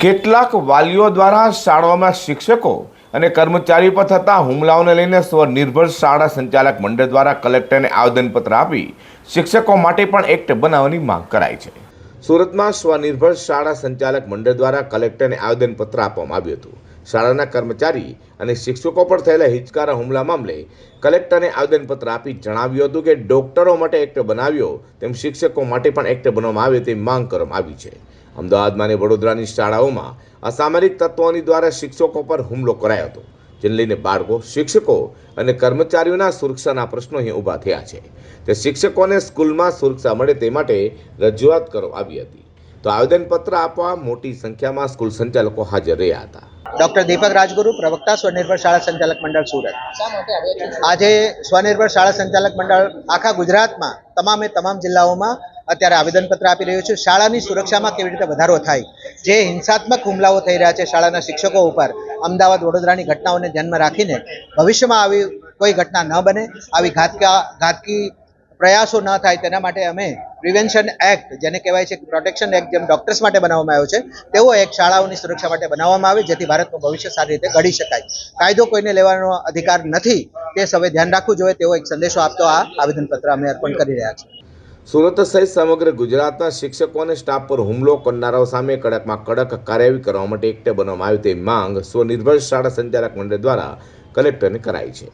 કેટલાક વાલીઓ દ્વારા શાળાઓમાં શિક્ષકો અને કર્મચારીઓ પર થતા હુમલાઓને લઈને સ્વનિર્ભર શાળા સંચાલક મંડળ દ્વારા કલેક્ટરને આવેદનપત્ર આપી શિક્ષકો માટે પણ એક્ટ બનાવવાની માંગ કરાઈ છે। સુરતમાં સ્વનિર્ભર શાળા સંચાલક મંડળ દ્વારા કલેક્ટરને આવેદનપત્ર આપવામાં આવ્યું હતું। શાળાના કર્મચારી અને શિક્ષકો પર થયેલા હિચકારા હુમલા મામલે કલેક્ટરને આવેદનપત્ર આપી જણાવ્યું હતું કે ડોક્ટરો માટે એક્ટ બનાવ્યો તેમ શિક્ષકો માટે પણ એક્ટ બનાવવામાં આવે તેવી માંગ કરવામાં આવી છે। અમદાવાદમાં અને વડોદરાની શાળાઓમાં અસામરિક તત્વોની દ્વારા શિક્ષકો પર હુમલો કરાયો હતો, જેને લઈને બાળકો, શિક્ષકો અને કર્મચારીઓના સુરક્ષાના પ્રશ્નો અહીં ઊભા થયા છે। તે શિક્ષકોને સ્કૂલમાં સુરક્ષા મળે તે માટે રજૂઆત કરવામાં આવી હતી। તો આવેદનપત્ર આપવા મોટી સંખ્યામાં સ્કૂલ સંચાલકો હાજર રહ્યા હતા। ડૉક્ટર દીપક રાજગુરુ, પ્રવક્તા સ્વનિર્ભર શાળા સંચાલક મંડળ સુરત। આજે સ્વનિર્ભર શાળા સંચાલક મંડળ આખા ગુજરાતમાં તમામ જિલ્લાઓમાં અત્યારે આવેદનપત્ર આપી રહ્યું છે। શાળાની સુરક્ષામાં કેવી રીતે વધારો થાય, જે હિંસાત્મક હુમલાઓ થઈ રહ્યા છે શાળાના શિક્ષકો ઉપર, અમદાવાદ વડોદરાની ઘટનાઓને ધ્યાનમાં રાખીને ભવિષ્યમાં આવી કોઈ ઘટના ન બને, આવી ઘાતકી પ્રયાસો ન થાય તેના માટે અમે પ્રિવેન્શન એક્ટ, જેને કહેવાય છે પ્રોટેક્શન એક્ટ, જેમ ડોક્ટર્સ માટે બનાવવામાં આવ્યો છે તેવો એક શાળાઓની સુરક્ષા માટે બનાવવામાં આવે, જેથી ભારતનું ભવિષ્ય સારી રીતે ઘડી શકાય। કાયદો કોઈને લેવાનો અધિકાર નથી, તે સૌએ ધ્યાન રાખવું જોઈએ તેવો એક સંદેશો આપતો આ આવેદનપત્ર અમે અર્પણ કરી રહ્યા છીએ। સુરત સહિત સમગ્ર ગુજરાતના શિક્ષકો અને સ્ટાફ પર હુમલો કરનારાઓ સામે કડકમાં કડક કાર્યવાહી કરવા માટે એક્ટ બનાવવામાં આવે તેવી માંગ સ્વનિર્ભર શાળા સંચાલક મંડળ દ્વારા કલેક્ટરને કરાઈ છે।